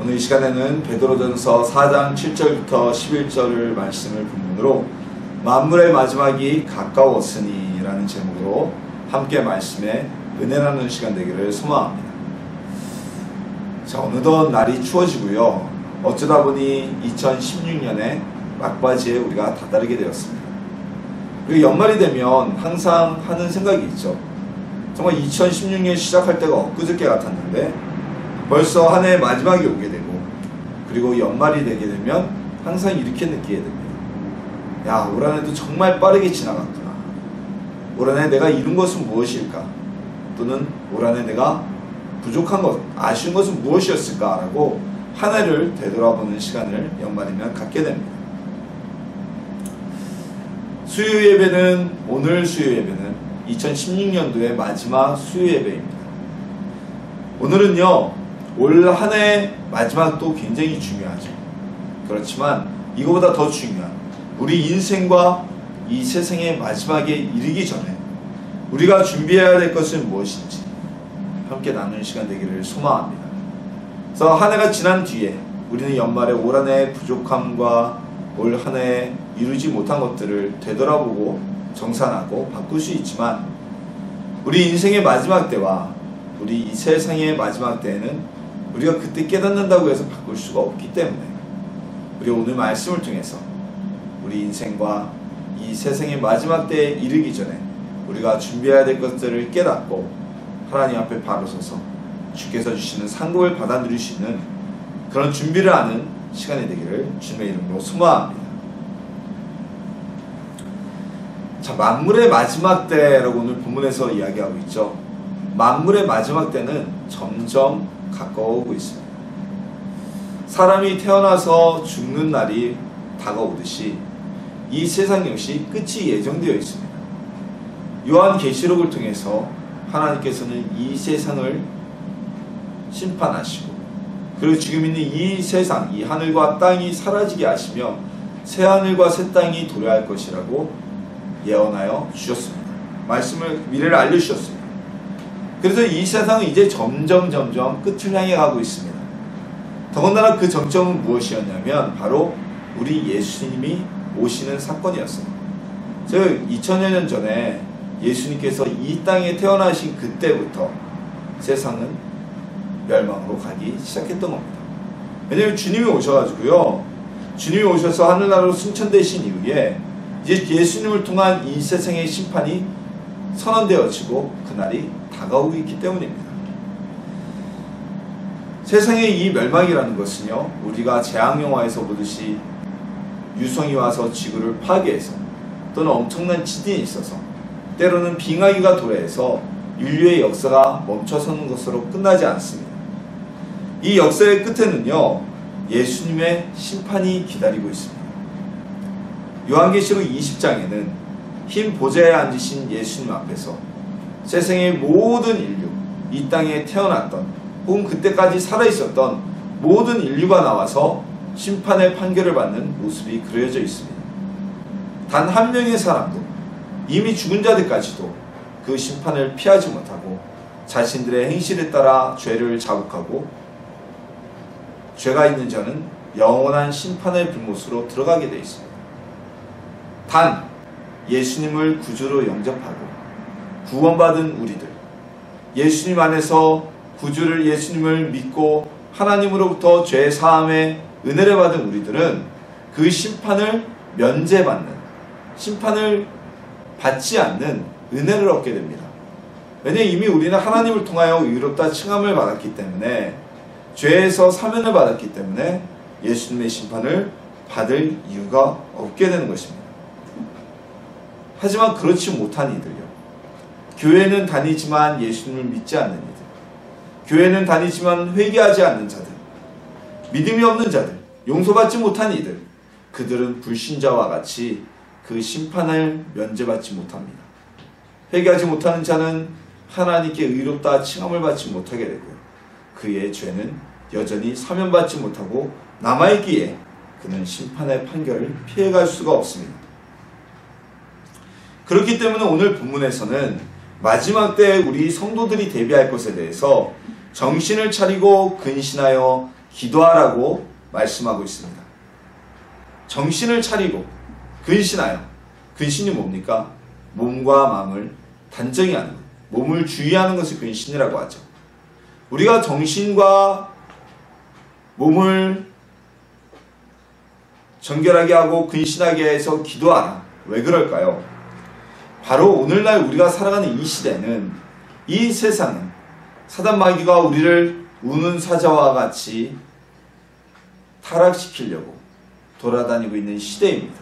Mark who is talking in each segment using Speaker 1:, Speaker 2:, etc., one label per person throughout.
Speaker 1: 오늘 이 시간에는 베드로전서 4장 7절부터 11절을 말씀을 본문으로 만물의 마지막이 가까웠으니 라는 제목으로 함께 말씀에 은혜 나누는 시간 되기를 소망합니다. 자, 어느덧 날이 추워지고요. 어쩌다 보니 2016년의 막바지에 우리가 다다르게 되었습니다. 그리고 연말이 되면 항상 하는 생각이 있죠. 정말 2016년 시작할 때가 엊그저께 같았는데 벌써 한 해의 마지막이 오게 되고, 그리고 연말이 되게 되면 항상 이렇게 느끼게 됩니다. 야, 올 한 해도 정말 빠르게 지나갔구나. 올 한 해 내가 이룬 것은 무엇일까? 또는 올 한 해 내가 부족한 것, 아쉬운 것은 무엇이었을까? 라고 한 해를 되돌아보는 시간을 연말이면 갖게 됩니다. 수요 예배는, 오늘 수요 예배는 2016년도의 마지막 수요 예배입니다. 오늘은요, 올 한 해 마지막도 굉장히 중요하죠. 그렇지만 이거보다 더 중요한 우리 인생과 이 세상의 마지막에 이르기 전에 우리가 준비해야 될 것은 무엇인지 함께 나누는 시간 되기를 소망합니다. 그래서 한 해가 지난 뒤에 우리는 연말에 올 한 해의 부족함과 올 한 해에 이루지 못한 것들을 되돌아보고 정산하고 바꿀 수 있지만, 우리 인생의 마지막 때와 우리 이 세상의 마지막 때에는 우리가 그때 깨닫는다고 해서 바꿀 수가 없기 때문에 우리 오늘 말씀을 통해서 우리 인생과 이 세상의 마지막 때에 이르기 전에 우리가 준비해야 될 것들을 깨닫고 하나님 앞에 바로 서서 주께서 주시는 상급을 받아 누릴 수 있는 그런 준비를 하는 시간이 되기를 주님의 이름으로 소망합니다. 자, 만물의 마지막 때라고 오늘 본문에서 이야기하고 있죠. 만물의 마지막 때는 점점 가까워오고 있습니다. 사람이 태어나서 죽는 날이 다가오듯이 이 세상 역시 끝이 예정되어 있습니다. 요한계시록을 통해서 하나님께서는 이 세상을 심판하시고, 그리고 지금 있는 이 세상, 이 하늘과 땅이 사라지게 하시며 새 하늘과 새 땅이 도래할 것이라고 예언하여 주셨습니다. 말씀을, 미래를 알려주셨습니다. 그래서 이 세상은 이제 점점 끝을 향해 가고 있습니다. 더군다나 그 정점은 무엇이었냐면 바로 우리 예수님이 오시는 사건이었습니다. 즉 2000여 년 전에 예수님께서 이 땅에 태어나신 그때부터 세상은 멸망으로 가기 시작했던 겁니다. 왜냐하면 주님이 오셔가지고요, 주님이 오셔서 하늘나라로 승천되신 이후에 이제 예수님을 통한 이 세상의 심판이 선언되어지고 그날이 다가오고 있기 때문입니다. 세상의 이 멸망이라는 것은요, 우리가 재앙영화에서 보듯이 유성이 와서 지구를 파괴해서 또는 엄청난 지진이 있어서 때로는 빙하기가 도래해서 인류의 역사가 멈춰서는 것으로 끝나지 않습니다. 이 역사의 끝에는요, 예수님의 심판이 기다리고 있습니다. 요한계시록 20장에는 흰 보좌에 앉으신 예수님 앞에서 세상의 모든 인류, 이 땅에 태어났던 혹은 그때까지 살아있었던 모든 인류가 나와서 심판의 판결을 받는 모습이 그려져 있습니다. 단 한 명의 사람도, 이미 죽은 자들까지도 그 심판을 피하지 못하고 자신들의 행실에 따라 죄를 자복하고 죄가 있는 자는 영원한 심판의 불못으로 들어가게 되어 있습니다. 단 예수님을 구주로 영접하고 구원받은 우리들, 예수님 안에서 구주를, 예수님을 믿고 하나님으로부터 죄 사함의 은혜를 받은 우리들은 그 심판을 면제받는, 심판을 받지 않는 은혜를 얻게 됩니다. 왜냐하면 이미 우리는 하나님을 통하여 의롭다 칭함을 받았기 때문에, 죄에서 사면을 받았기 때문에 예수님의 심판을 받을 이유가 없게 되는 것입니다. 하지만 그렇지 못한 이들요, 교회는 다니지만 예수님을 믿지 않는 이들, 교회는 다니지만 회개하지 않는 자들, 믿음이 없는 자들, 용서받지 못한 이들, 그들은 불신자와 같이 그 심판을 면제받지 못합니다. 회개하지 못하는 자는 하나님께 의롭다 칭함을 받지 못하게 되고요, 그의 죄는 여전히 사면받지 못하고 남아있기에 그는 심판의 판결을 피해갈 수가 없습니다. 그렇기 때문에 오늘 본문에서는 마지막 때 우리 성도들이 대비할 것에 대해서 정신을 차리고 근신하여 기도하라고 말씀하고 있습니다. 정신을 차리고 근신하여, 근신이 뭡니까? 몸과 마음을 단정히 하는 것, 몸을 주의하는 것을 근신이라고 하죠. 우리가 정신과 몸을 정결하게 하고 근신하게 해서 기도하라. 왜 그럴까요? 바로 오늘날 우리가 살아가는 이 시대는, 이 세상은 사단 마귀가 우리를 우는 사자와 같이 타락시키려고 돌아다니고 있는 시대입니다.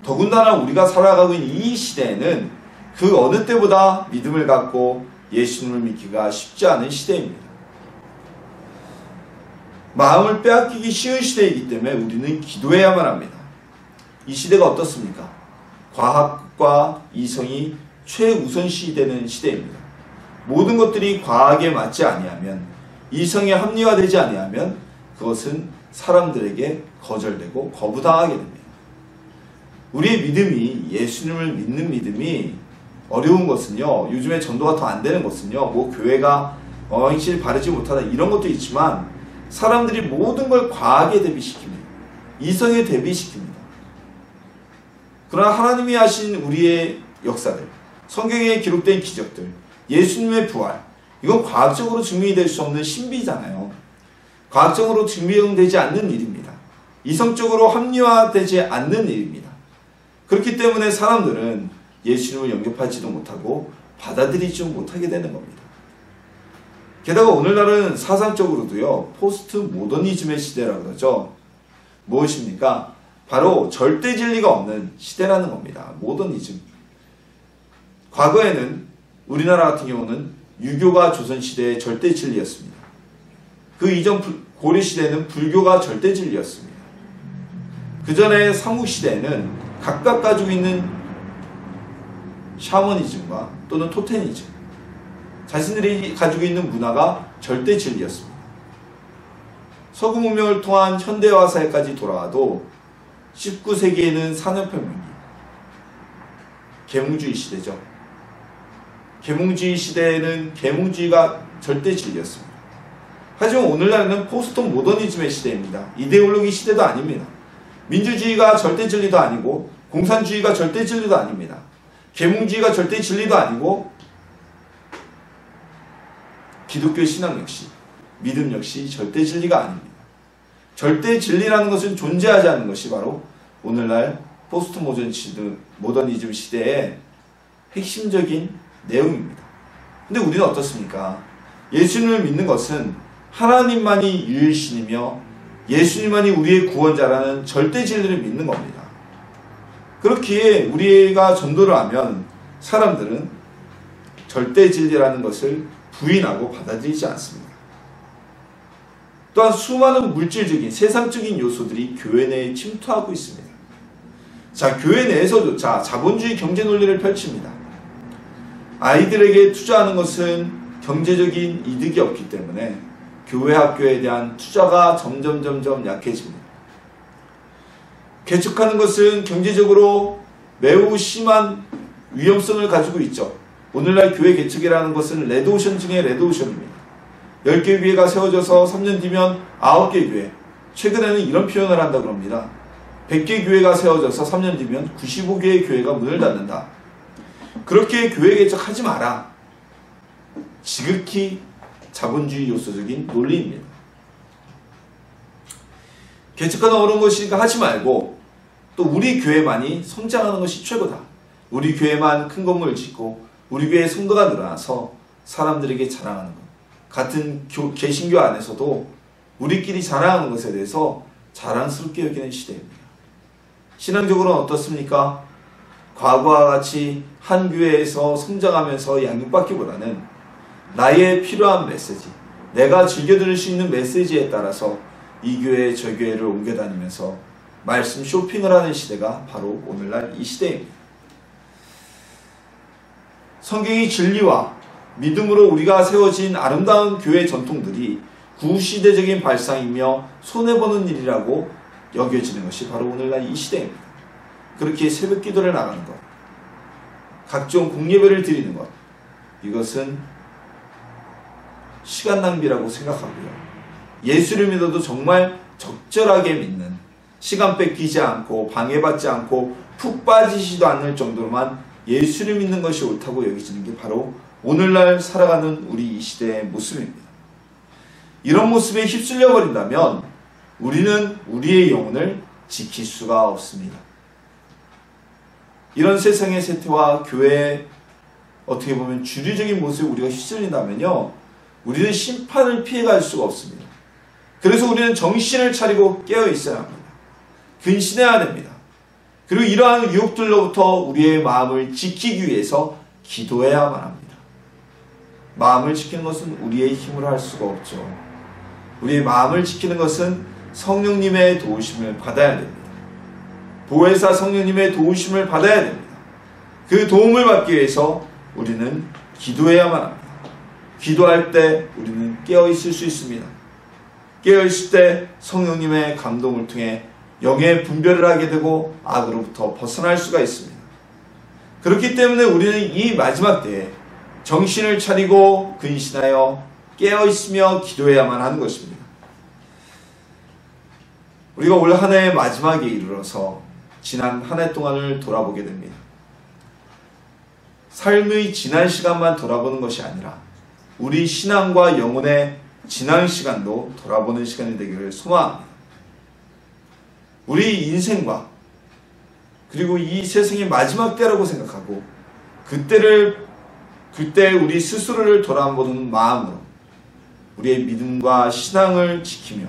Speaker 1: 더군다나 우리가 살아가고 있는 이 시대에는 그 어느 때보다 믿음을 갖고 예수님을 믿기가 쉽지 않은 시대입니다. 마음을 빼앗기기 쉬운 시대이기 때문에 우리는 기도해야만 합니다. 이 시대가 어떻습니까? 과학과 이성이 최우선시 되는 시대입니다. 모든 것들이 과학에 맞지 아니하면, 이성에 합리화되지 아니하면 그것은 사람들에게 거절되고 거부당하게 됩니다. 우리의 믿음이, 예수님을 믿는 믿음이 어려운 것은요, 요즘에 전도가 더 안 되는 것은요, 뭐 교회가 행실이 바르지 못하다 이런 것도 있지만, 사람들이 모든 걸 과학에 대비시킵니다. 이성에 대비시킵니다. 그러나 하나님이 하신 우리의 역사들, 성경에 기록된 기적들, 예수님의 부활, 이건 과학적으로 증명이 될 수 없는 신비잖아요. 과학적으로 증명되지 않는 일입니다. 이성적으로 합리화되지 않는 일입니다. 그렇기 때문에 사람들은 예수님을 영접하지도 못하고 받아들이지 못하게 되는 겁니다. 게다가 오늘날은 사상적으로도요, 포스트 모더니즘의 시대라고 그러죠. 무엇입니까? 바로 절대 진리가 없는 시대라는 겁니다. 모더니즘. 과거에는 우리나라 같은 경우는 유교가 조선시대의 절대 진리였습니다. 그 이전 고려시대에는 불교가 절대 진리였습니다. 그 전에 삼국시대에는 각각 가지고 있는 샤머니즘과 또는 토테니즘, 자신들이 가지고 있는 문화가 절대 진리였습니다. 서구 문명을 통한 현대화사회까지 돌아와도 19세기에는 산업혁명이 계몽주의 시대죠. 계몽주의 시대에는 계몽주의가 절대 진리였습니다. 하지만 오늘날은 포스트 모더니즘의 시대입니다. 이데올로기 시대도 아닙니다. 민주주의가 절대 진리도 아니고, 공산주의가 절대 진리도 아닙니다. 계몽주의가 절대 진리도 아니고, 기독교 신앙 역시, 믿음 역시 절대 진리가 아닙니다. 절대 진리라는 것은 존재하지 않는 것이 바로 오늘날 포스트 모더니즘 시대의 핵심적인 내용입니다. 근데 우리는 어떻습니까? 예수님을 믿는 것은 하나님만이 유일신이며 예수님만이 우리의 구원자라는 절대 진리를 믿는 겁니다. 그렇기에 우리가 전도를 하면 사람들은 절대 진리라는 것을 부인하고 받아들이지 않습니다. 또한 수많은 물질적인 세상적인 요소들이 교회 내에 침투하고 있습니다. 자, 교회 내에서조차 자본주의 경제 논리를 펼칩니다. 아이들에게 투자하는 것은 경제적인 이득이 없기 때문에 교회 학교에 대한 투자가 점점 약해집니다. 개척하는 것은 경제적으로 매우 심한 위험성을 가지고 있죠. 오늘날 교회 개척이라는 것은 레드오션 중에 레드오션입니다. 10개 교회가 세워져서 3년 뒤면 9개 교회, 최근에는 이런 표현을 한다고 합니다. 100개 교회가 세워져서 3년 뒤면 95개의 교회가 문을 닫는다. 그렇게 교회 개척하지 마라. 지극히 자본주의 요소적인 논리입니다. 개척하는 어려운 것이니까 하지 말고, 또 우리 교회만이 성장하는 것이 최고다. 우리 교회만 큰 건물을 짓고 우리 교회의 성도가 늘어나서 사람들에게 자랑하는 것. 같은 개신교 안에서도 우리끼리 자랑하는 것에 대해서 자랑스럽게 여기는 시대입니다. 신앙적으로는 어떻습니까? 과거와 같이 한 교회에서 성장하면서 양육받기보다는 나의 필요한 메시지, 내가 즐겨 들을 수 있는 메시지에 따라서 이 교회 저 교회를 옮겨 다니면서 말씀 쇼핑을 하는 시대가 바로 오늘날 이 시대입니다. 성경이 진리와 믿음으로 우리가 세워진 아름다운 교회 전통들이 구시대적인 발상이며 손해보는 일이라고 여겨지는 것이 바로 오늘날 이 시대입니다. 그렇게 새벽 기도를 나가는 것, 각종 공예배를 드리는 것, 이것은 시간 낭비라고 생각하고요. 예수를 믿어도 정말 적절하게 믿는, 시간 뺏기지 않고 방해받지 않고 푹 빠지지도 않을 정도로만 예수를 믿는 것이 옳다고 여기지는 게 바로 오늘날 살아가는 우리 이 시대의 모습입니다. 이런 모습에 휩쓸려 버린다면 우리는 우리의 영혼을 지킬 수가 없습니다. 이런 세상의 세태와 교회의 어떻게 보면 주류적인 모습에 우리가 휩쓸린다면요, 우리는 심판을 피해갈 수가 없습니다. 그래서 우리는 정신을 차리고 깨어 있어야 합니다. 근신해야 됩니다. 그리고 이러한 유혹들로부터 우리의 마음을 지키기 위해서 기도해야만 합니다. 마음을 지키는 것은 우리의 힘으로 할 수가 없죠. 우리의 마음을 지키는 것은 성령님의 도우심을 받아야 됩니다. 보혜사 성령님의 도우심을 받아야 됩니다. 그 도움을 받기 위해서 우리는 기도해야만 합니다. 기도할 때 우리는 깨어있을 수 있습니다. 깨어있을 때 성령님의 감동을 통해 영의 분별을 하게 되고 악으로부터 벗어날 수가 있습니다. 그렇기 때문에 우리는 이 마지막 때에 정신을 차리고 근신하여 깨어있으며 기도해야만 하는 것입니다. 우리가 올 한 해의 마지막에 이르러서 지난 한 해 동안을 돌아보게 됩니다. 삶의 지난 시간만 돌아보는 것이 아니라 우리 신앙과 영혼의 지난 시간도 돌아보는 시간이 되기를 소망합니다. 우리 인생과 그리고 이 세상의 마지막 때라고 생각하고 그때 우리 스스로를 돌아보는 마음으로 우리의 믿음과 신앙을 지키며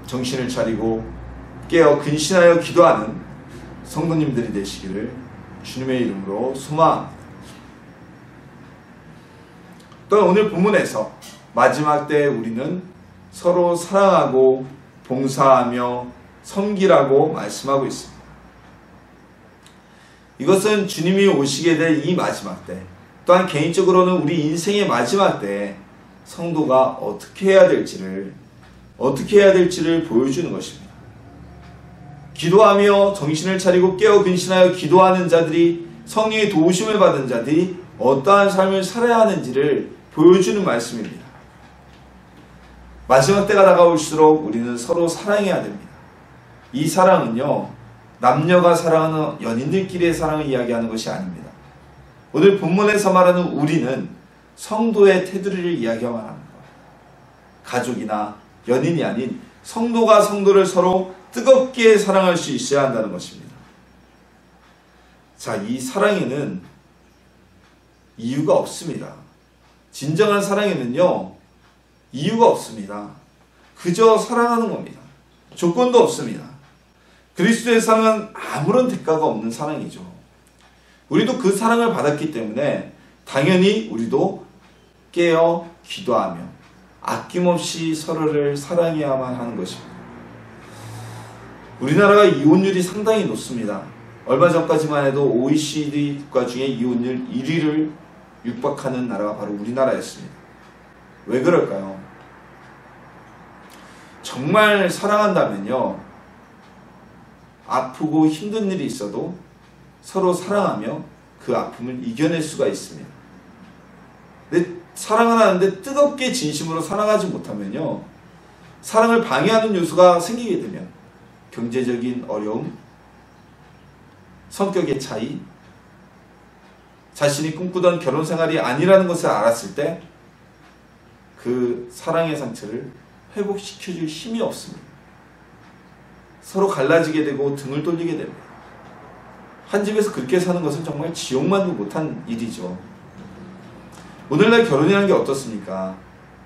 Speaker 1: 정신을 차리고 깨어 근신하여 기도하는 성도님들이 되시기를 주님의 이름으로 소망합니다. 또 오늘 본문에서 마지막 때 우리는 서로 사랑하고 봉사하며 섬기라고 말씀하고 있습니다. 이것은 주님이 오시게 될 이 마지막 때, 또한 개인적으로는 우리 인생의 마지막 때에 성도가 어떻게 해야 될지를 보여주는 것입니다. 기도하며 정신을 차리고 깨어 근신하여 기도하는 자들이, 성령의 도우심을 받은 자들이 어떠한 삶을 살아야 하는지를 보여주는 말씀입니다. 마지막 때가 다가올수록 우리는 서로 사랑해야 됩니다. 이 사랑은요, 남녀가 사랑하는 연인들끼리의 사랑을 이야기하는 것이 아닙니다. 오늘 본문에서 말하는 우리는 성도의 테두리를 이야기하만 합니다. 가족이나 연인이 아닌 성도가 성도를 서로 뜨겁게 사랑할 수 있어야 한다는 것입니다. 자, 이 사랑에는 이유가 없습니다. 진정한 사랑에는요, 이유가 없습니다. 그저 사랑하는 겁니다. 조건도 없습니다. 그리스도의 사랑은 아무런 대가가 없는 사랑이죠. 우리도 그 사랑을 받았기 때문에 당연히 우리도 깨어 기도하며 아낌없이 서로를 사랑해야만 하는 것입니다. 우리나라가 이혼율이 상당히 높습니다. 얼마 전까지만 해도 OECD 국가 중에 이혼율 1위를 육박하는 나라가 바로 우리나라였습니다. 왜 그럴까요? 정말 사랑한다면요, 아프고 힘든 일이 있어도 서로 사랑하며 그 아픔을 이겨낼 수가 있습니다. 근데 사랑을 하는데 뜨겁게 진심으로 사랑하지 못하면요, 사랑을 방해하는 요소가 생기게 되면 경제적인 어려움, 성격의 차이, 자신이 꿈꾸던 결혼 생활이 아니라는 것을 알았을 때 그 사랑의 상처를 회복시켜줄 힘이 없습니다. 서로 갈라지게 되고 등을 돌리게 됩니다. 한 집에서 그렇게 사는 것은 정말 지옥만도 못한 일이죠. 오늘날 결혼이라는 게 어떻습니까?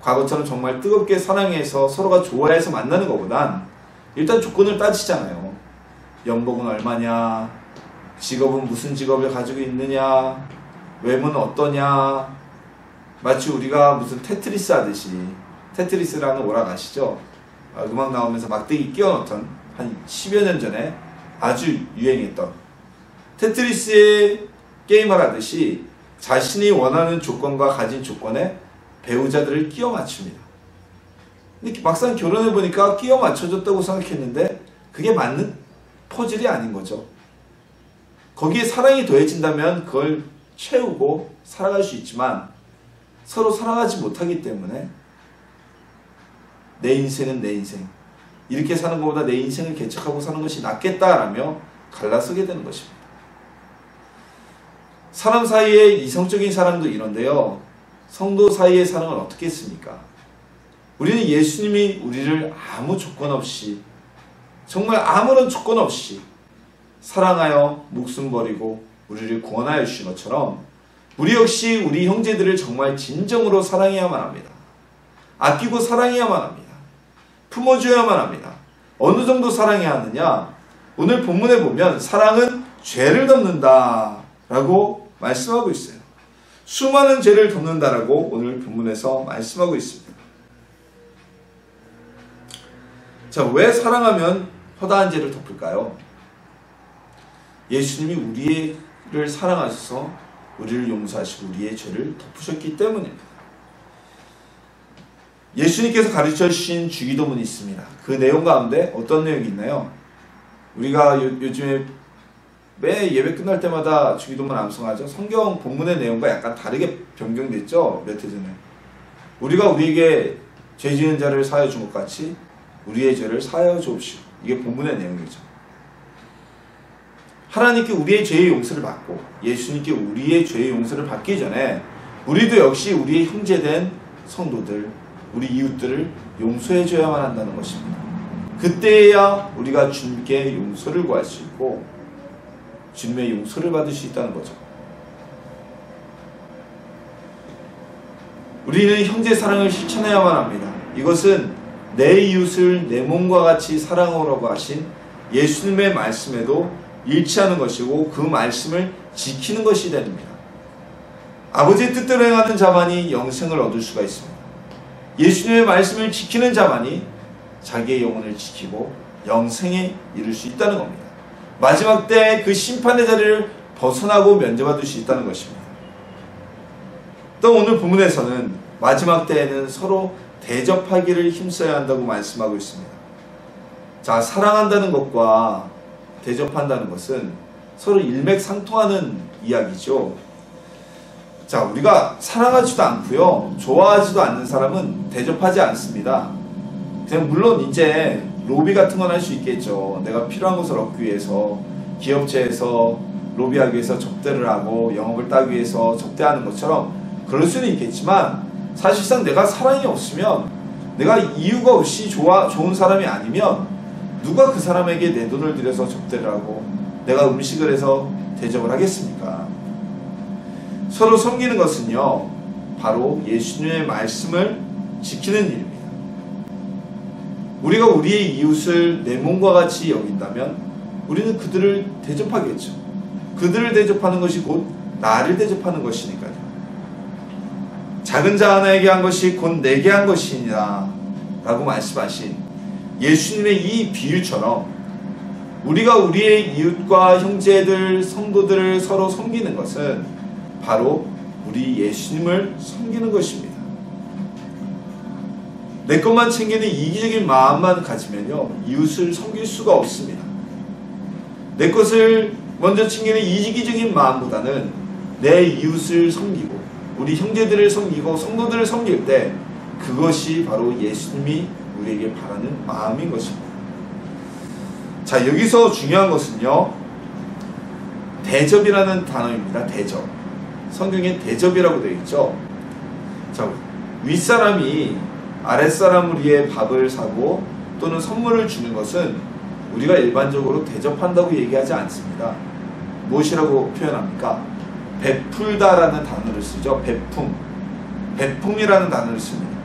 Speaker 1: 과거처럼 정말 뜨겁게 사랑해서 서로가 좋아해서 만나는 것보단 일단 조건을 따지잖아요. 연봉은 얼마냐, 직업은 무슨 직업을 가지고 있느냐, 외모는 어떠냐. 마치 우리가 무슨 테트리스 하듯이, 테트리스라는 오락 아시죠? 음악 나오면서 막대기 끼워 넣던 한 10여 년 전에 아주 유행했던 테트리스의 게임을 하듯이 자신이 원하는 조건과 가진 조건에 배우자들을 끼워 맞춥니다. 근데 막상 결혼해보니까 끼워 맞춰줬다고 생각했는데 그게 맞는 퍼즐이 아닌 거죠. 거기에 사랑이 더해진다면 그걸 채우고 살아갈 수 있지만 서로 사랑하지 못하기 때문에 내 인생은 내 인생, 이렇게 사는 것보다 내 인생을 개척하고 사는 것이 낫겠다라며 갈라서게 되는 것입니다. 사람 사이의 이성적인 사랑도 이런데요, 성도 사이의 사랑은 어떻게 했습니까? 우리는 예수님이 우리를 아무 조건 없이, 정말 아무런 조건 없이 사랑하여 목숨 버리고 우리를 구원하여 주신 것처럼 우리 역시 우리 형제들을 정말 진정으로 사랑해야만 합니다. 아끼고 사랑해야만 합니다. 품어줘야만 합니다. 어느 정도 사랑해야 하느냐? 오늘 본문에 보면 사랑은 죄를 덮는다 라고 말씀하고 있어요. 수많은 죄를 덮는다라고 오늘 본문에서 말씀하고 있습니다. 자, 왜 사랑하면 허다한 죄를 덮을까요? 예수님이 우리를 사랑하셔서 우리를 용서하시고 우리의 죄를 덮으셨기 때문입니다. 예수님께서 가르쳐 주신 주기도문이 있습니다. 그 내용 가운데 어떤 내용이 있나요? 우리가 요즘에 매 예배 끝날 때마다 주기도문 암송하죠. 성경 본문의 내용과 약간 다르게 변경됐죠. 몇 해 전에. 우리가 우리에게 죄 지은 자를 사하여 준 것 같이 우리의 죄를 사하여 주옵시고, 이게 본문의 내용이죠. 하나님께 우리의 죄의 용서를 받고 예수님께 우리의 죄의 용서를 받기 전에 우리도 역시 우리의 형제된 성도들, 우리 이웃들을 용서해 줘야만 한다는 것입니다. 그때야 우리가 주님께 용서를 구할 수 있고 주님의 용서를 받을 수 있다는 거죠. 우리는 형제 사랑을 실천해야만 합니다. 이것은 내 이웃을 내 몸과 같이 사랑하라고 하신 예수님의 말씀에도 일치하는 것이고 그 말씀을 지키는 것이 됩니다. 아버지의 뜻대로 행하는 자만이 영생을 얻을 수가 있습니다. 예수님의 말씀을 지키는 자만이 자기의 영혼을 지키고 영생에 이룰 수 있다는 겁니다. 마지막 때 그 심판의 자리를 벗어나고 면제받을 수 있다는 것입니다. 또 오늘 본문에서는 마지막 때에는 서로 대접하기를 힘써야 한다고 말씀하고 있습니다. 자, 사랑한다는 것과 대접한다는 것은 서로 일맥상통하는 이야기죠. 자, 우리가 사랑하지도 않고요, 좋아하지도 않는 사람은 대접하지 않습니다. 그냥 물론 이제 로비 같은 건 할 수 있겠죠. 내가 필요한 것을 얻기 위해서 기업체에서 로비하기 위해서 접대를 하고 영업을 따기 위해서 접대하는 것처럼 그럴 수는 있겠지만, 사실상 내가 사랑이 없으면, 내가 이유가 없이 좋은 사람이 아니면 누가 그 사람에게 내 돈을 들여서 접대를 하고 내가 음식을 해서 대접을 하겠습니까? 서로 섬기는 것은요, 바로 예수님의 말씀을 지키는 일입니다. 우리가 우리의 이웃을 내 몸과 같이 여긴다면 우리는 그들을 대접하겠죠. 그들을 대접하는 것이 곧 나를 대접하는 것이니까요. 작은 자 하나에게 한 것이 곧 내게 한 것이니라 라고 말씀하신 예수님의 이 비유처럼 우리가 우리의 이웃과 형제들, 성도들을 서로 섬기는 것은 바로 우리 예수님을 섬기는 것입니다. 내 것만 챙기는 이기적인 마음만 가지면요, 이웃을 섬길 수가 없습니다. 내 것을 먼저 챙기는 이기적인 마음보다는 내 이웃을 섬기고 우리 형제들을 섬기고 성도들을 섬길 때 그것이 바로 예수님이 우리에게 바라는 마음인 것입니다. 자, 여기서 중요한 것은요, 대접이라는 단어입니다. 대접. 성경에 대접이라고 되어 있죠. 자, 윗사람이 아랫사람을 위해 밥을 사고 또는 선물을 주는 것은 우리가 일반적으로 대접한다고 얘기하지 않습니다. 무엇이라고 표현합니까? 베풀다라는 단어를 쓰죠. 베품. 베품이라는 단어를 씁니다.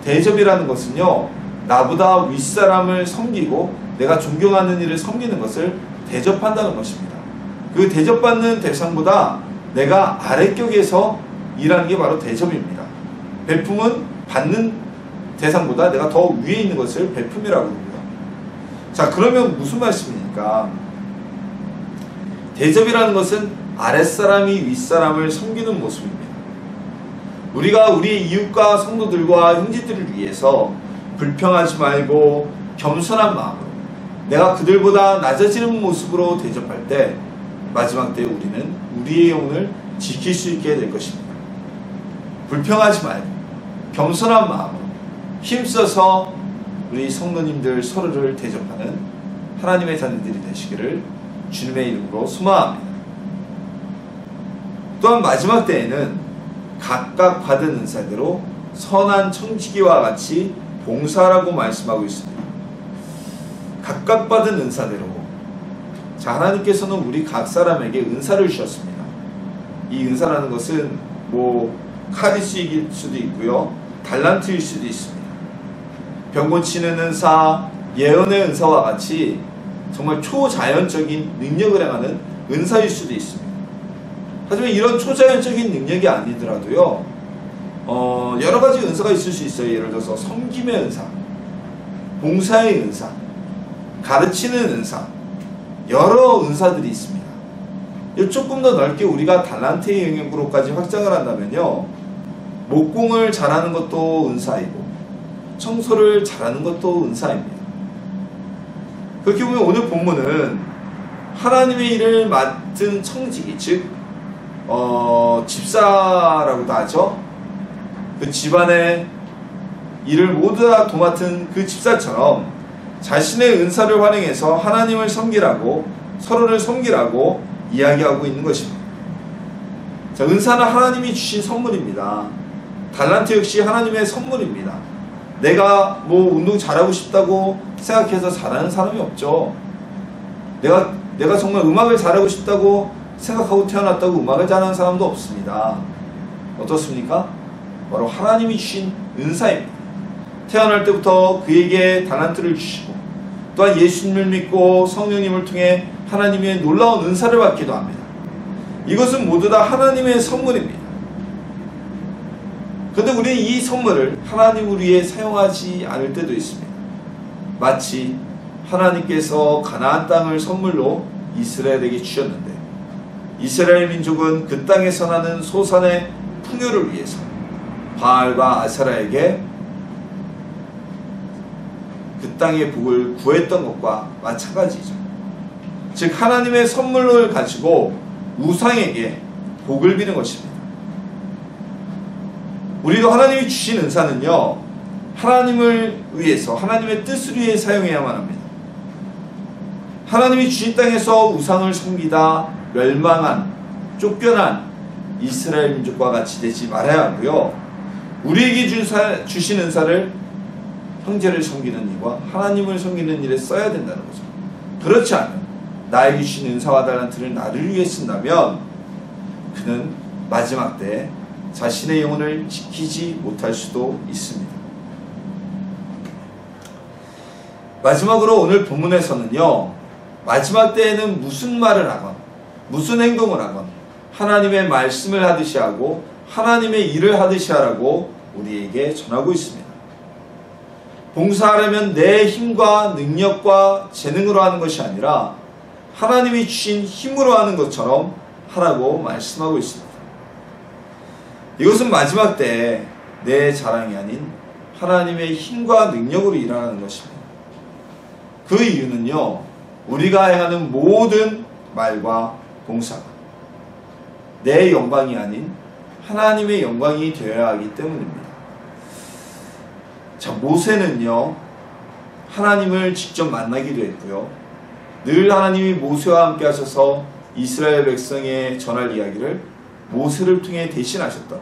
Speaker 1: 대접이라는 것은요, 나보다 윗사람을 섬기고 내가 존경하는 이를 섬기는 것을 대접한다는 것입니다. 그 대접받는 대상보다 내가 아래격에서 일하는 게 바로 대접입니다. 베품은 받는 대상보다 내가 더 위에 있는 것을 베품이라고 합니다. 자, 그러면 무슨 말씀입니까? 대접이라는 것은 아랫사람이 윗사람을 섬기는 모습입니다. 우리가 우리 이웃과 성도들과 형제들을 위해서 불평하지 말고 겸손한 마음으로 내가 그들보다 낮아지는 모습으로 대접할 때 마지막 때 우리는 우리의 영혼을 지킬 수 있게 될 것입니다. 불평하지 말고 겸손한 마음으로 힘써서 우리 성도님들 서로를 대접하는 하나님의 자녀들이 되시기를 주님의 이름으로 소망합니다. 또한 마지막 때에는 각각 받은 은사대로 선한 청지기와 같이 봉사하라고 말씀하고 있습니다. 각각 받은 은사대로. 자, 하나님께서는 우리 각 사람에게 은사를 주셨습니다. 이 은사라는 것은 카리스일 수도 있고요, 달란트일 수도 있습니다. 병 고치는 은사, 예언의 은사와 같이 정말 초자연적인 능력을 행하는 은사일 수도 있습니다. 하지만 이런 초자연적인 능력이 아니더라도요, 여러 가지 은사가 있을 수 있어요. 예를 들어서 섬김의 은사, 봉사의 은사, 가르치는 은사, 여러 은사들이 있습니다. 조금 더 넓게 우리가 달란트의 영역으로까지 확장을 한다면요, 목공을 잘하는 것도 은사이고 청소를 잘하는 것도 은사입니다. 그렇게 보면 오늘 본문은 하나님의 일을 맡은 청지기, 즉 집사라고도 하죠. 그 집안의 일을 모두 다 도맡은 그 집사처럼 자신의 은사를 활용해서 하나님을 섬기라고, 서로를 섬기라고 이야기하고 있는 것입니다. 자, 은사는 하나님이 주신 선물입니다. 달란트 역시 하나님의 선물입니다. 내가 운동 잘하고 싶다고 생각해서 잘하는 사람이 없죠. 내가 정말 음악을 잘하고 싶다고 생각하고 태어났다고 음악을 잘하는 사람도 없습니다. 어떻습니까? 바로 하나님이 주신 은사입니다. 태어날 때부터 그에게 달란트를 주시고, 또한 예수님을 믿고 성령님을 통해 하나님의 놀라운 은사를 받기도 합니다. 이것은 모두 다 하나님의 선물입니다. 그런데 우리는 이 선물을 하나님을 위해 사용하지 않을 때도 있습니다. 마치 하나님께서 가나안 땅을 선물로 이스라엘에게 주셨는데, 이스라엘 민족은 그 땅에서 나는 소산의 풍요를 위해서 바알과 아세라에게 그 땅의 복을 구했던 것과 마찬가지죠. 즉 하나님의 선물을 가지고 우상에게 복을 비는 것입니다. 우리도 하나님이 주신 은사는요, 하나님을 위해서, 하나님의 뜻을 위해 사용해야만 합니다. 하나님이 주신 땅에서 우상을 섬기다 멸망한, 쫓겨난 이스라엘 민족과 같이 되지 말아야 하고요, 우리에게 주신 은사를 형제를 섬기는 일과 하나님을 섬기는 일에 써야 된다는 거죠. 그렇지 않으면, 나에게 주신 은사와 달란트를 나를 위해 쓴다면 그는 마지막 때에 자신의 영혼을 지키지 못할 수도 있습니다. 마지막으로 오늘 본문에서는요, 마지막 때에는 무슨 말을 하건 무슨 행동을 하건 하나님의 말씀을 하듯이 하고 하나님의 일을 하듯이 하라고 우리에게 전하고 있습니다. 봉사하려면 내 힘과 능력과 재능으로 하는 것이 아니라 하나님이 주신 힘으로 하는 것처럼 하라고 말씀하고 있습니다. 이것은 마지막 때에 내 자랑이 아닌 하나님의 힘과 능력으로 일하는 것입니다. 그 이유는요, 우리가 행하는 모든 말과 봉사가 내 영광이 아닌 하나님의 영광이 되어야 하기 때문입니다. 자, 모세는요, 하나님을 직접 만나기도 했고요, 늘 하나님이 모세와 함께 하셔서 이스라엘 백성에 전할 이야기를 모세를 통해 대신하셨던,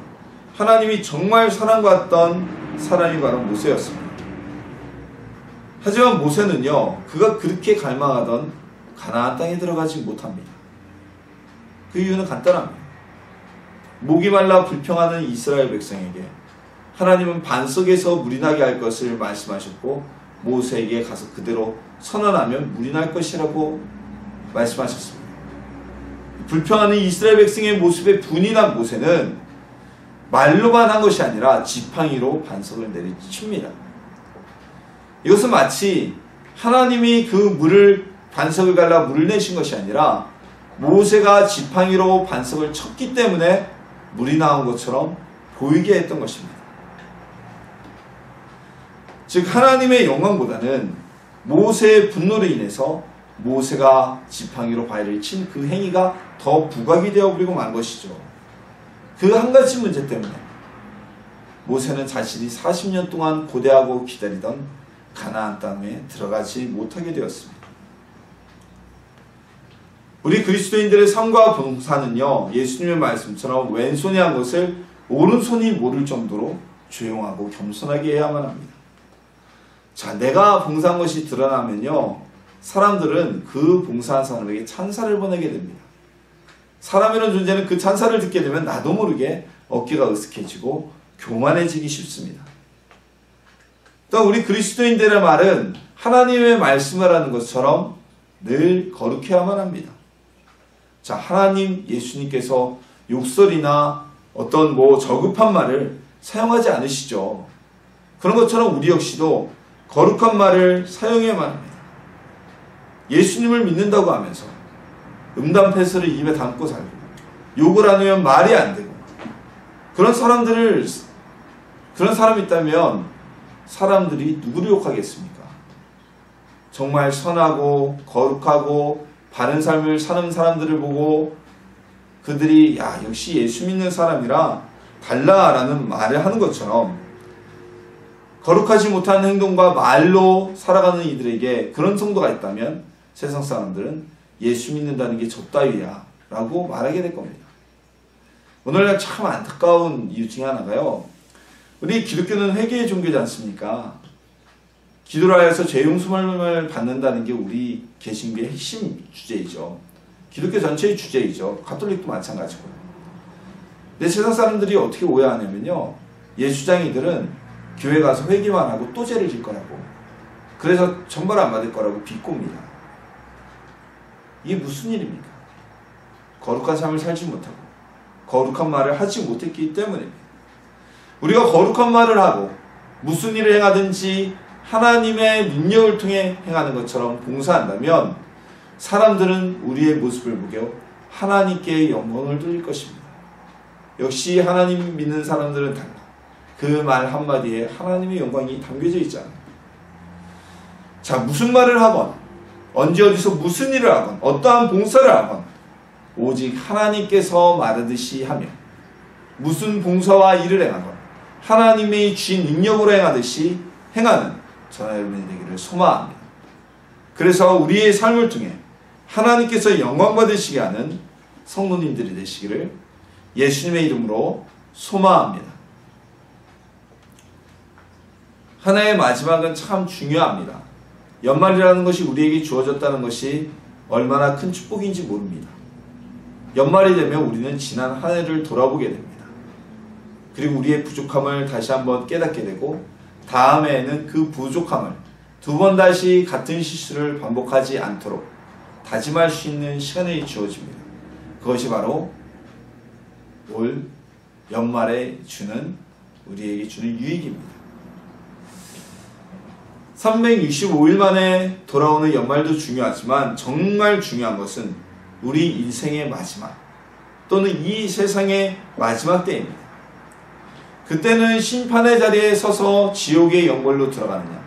Speaker 1: 하나님이 정말 사랑받던 사람이 바로 모세였습니다. 하지만 모세는요, 그가 그렇게 갈망하던 가나안 땅에 들어가지 못합니다. 그 이유는 간단합니다. 목이 말라 불평하는 이스라엘 백성에게 하나님은 반석에서 물이 나게 할 것을 말씀하셨고, 모세에게 가서 그대로 선언하면 물이 날 것이라고 말씀하셨습니다. 불평하는 이스라엘 백성의 모습에 분이 난 모세는 말로만 한 것이 아니라 지팡이로 반석을 내리칩니다. 이것은 마치 하나님이 그 반석을 갈라 물을 내신 것이 아니라 모세가 지팡이로 반석을 쳤기 때문에 물이 나온 것처럼 보이게 했던 것입니다. 즉 하나님의 영광보다는 모세의 분노로 인해서 모세가 지팡이로 바위를 친 그 행위가 더 부각이 되어버리고 만 것이죠. 그 한 가지 문제 때문에 모세는 자신이 40년 동안 고대하고 기다리던 가나안 땅에 들어가지 못하게 되었습니다. 우리 그리스도인들의 삶과 봉사는요, 예수님의 말씀처럼 왼손이 한 것을 오른손이 모를 정도로 조용하고 겸손하게 해야만 합니다. 자, 내가 봉사한 것이 드러나면요, 사람들은 그 봉사한 사람에게 찬사를 보내게 됩니다. 사람이라는 존재는 그 찬사를 듣게 되면 나도 모르게 어깨가 으쓱해지고 교만해지기 쉽습니다. 또 우리 그리스도인들의 말은 하나님의 말씀을 하는 것처럼 늘 거룩해야만 합니다. 자, 하나님, 예수님께서 욕설이나 어떤 저급한 말을 사용하지 않으시죠. 그런 것처럼 우리 역시도 거룩한 말을 사용해야만 합니다. 예수님을 믿는다고 하면서 음담패설을 입에 담고 살고 욕을 안 하면 말이 안 되고 그런 사람이 있다면 사람들이 누구를 욕하겠습니까? 정말 선하고 거룩하고 바른 삶을 사는 사람들을 보고 그들이 야, 역시 예수 믿는 사람이라 달라라는 말을 하는 것처럼 거룩하지 못한 행동과 말로 살아가는 이들에게 그런 성도가 있다면 세상 사람들은 예수 믿는다는 게 젖따위야 라고 말하게 될 겁니다. 오늘날 참 안타까운 이유 중에 하나가요, 우리 기독교는 회개의 종교지 않습니까? 기도를 하여서 죄 용서를 받는다는 게 우리 개신교의 핵심 주제이죠. 기독교 전체의 주제이죠. 가톨릭도 마찬가지고요. 근데 세상 사람들이 어떻게 오해하냐면요, 예수장이들은 교회 가서 회개만 하고 또 죄를 질 거라고, 그래서 천벌 안 받을 거라고 비꼬입니다. 이게 무슨 일입니까? 거룩한 삶을 살지 못하고 거룩한 말을 하지 못했기 때문입니다. 우리가 거룩한 말을 하고 무슨 일을 행하든지 하나님의 능력을 통해 행하는 것처럼 봉사한다면 사람들은 우리의 모습을 보고 하나님께 영광을 돌릴 것입니다. 역시 하나님 믿는 사람들은 달라. 그 말 한마디에 하나님의 영광이 담겨져 있잖아요. 자, 무슨 말을 하건 언제 어디서 무슨 일을 하건 어떠한 봉사를 하건 오직 하나님께서 말하듯이 하며 무슨 봉사와 일을 행하건 하나님의 주신 능력으로 행하듯이 행하는 저와 여러분이 되기를 소망합니다. 그래서 우리의 삶을 통해 하나님께서 영광 받으시게 하는 성도님들이 되시기를 예수님의 이름으로 소망합니다. 하나의 마지막은 참 중요합니다. 연말이라는 것이 우리에게 주어졌다는 것이 얼마나 큰 축복인지 모릅니다. 연말이 되면 우리는 지난 한 해를 돌아보게 됩니다. 그리고 우리의 부족함을 다시 한번 깨닫게 되고 다음해에는 그 부족함을 두 번 다시 같은 실수를 반복하지 않도록 다짐할 수 있는 시간이 주어집니다. 그것이 바로 올 연말에 우리에게 주는 유익입니다. 365일 만에 돌아오는 연말도 중요하지만 정말 중요한 것은 우리 인생의 마지막 또는 이 세상의 마지막 때입니다. 그때는 심판의 자리에 서서 지옥의 영벌로 들어가느냐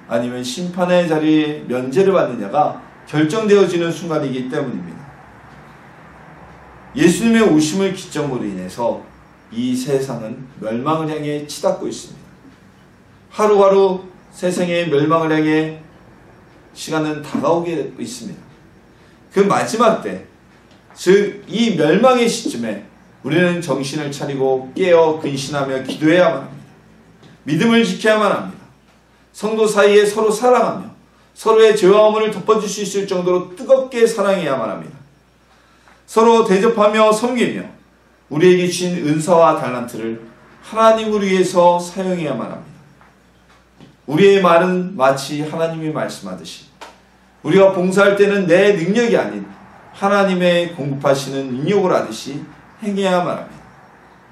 Speaker 1: 아니면 심판의 자리에 면제를 받느냐가 결정되어지는 순간이기 때문입니다. 예수님의 오심을 기점으로 인해서 이 세상은 멸망을 향해 치닫고 있습니다. 하루하루 세상의 멸망을 향해 시간은 다가오게 있습니다. 그 마지막 때, 즉 이 멸망의 시점에 우리는 정신을 차리고 깨어 근신하며 기도해야만 합니다. 믿음을 지켜야만 합니다. 성도 사이에 서로 사랑하며 서로의 죄와 허물을 덮어줄 수 있을 정도로 뜨겁게 사랑해야만 합니다. 서로 대접하며 섬기며 우리에게 주신 은사와 달란트를 하나님을 위해서 사용해야만 합니다. 우리의 말은 마치 하나님이 말씀하듯이 우리가 봉사할 때는 내 능력이 아닌 하나님의 공급하시는 능력을 하듯이 행해야만 합니다.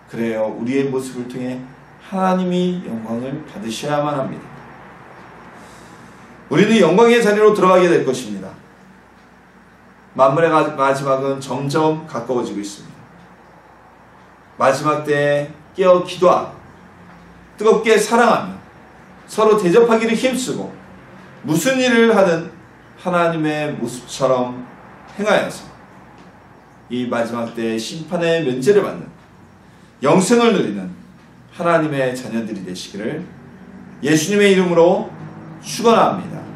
Speaker 1: 그래요, 우리의 모습을 통해 하나님이 영광을 받으셔야만 합니다. 우리는 영광의 자리로 들어가게 될 것입니다. 만물의 마지막은 점점 가까워지고 있습니다. 마지막 때에 깨어 기도하고 뜨겁게 사랑하며 서로 대접하기를 힘쓰고 무슨 일을 하든 하나님의 모습처럼 행하여서 이 마지막 때의 심판의 면제를 받는 영생을 누리는 하나님의 자녀들이 되시기를 예수님의 이름으로 축원합니다.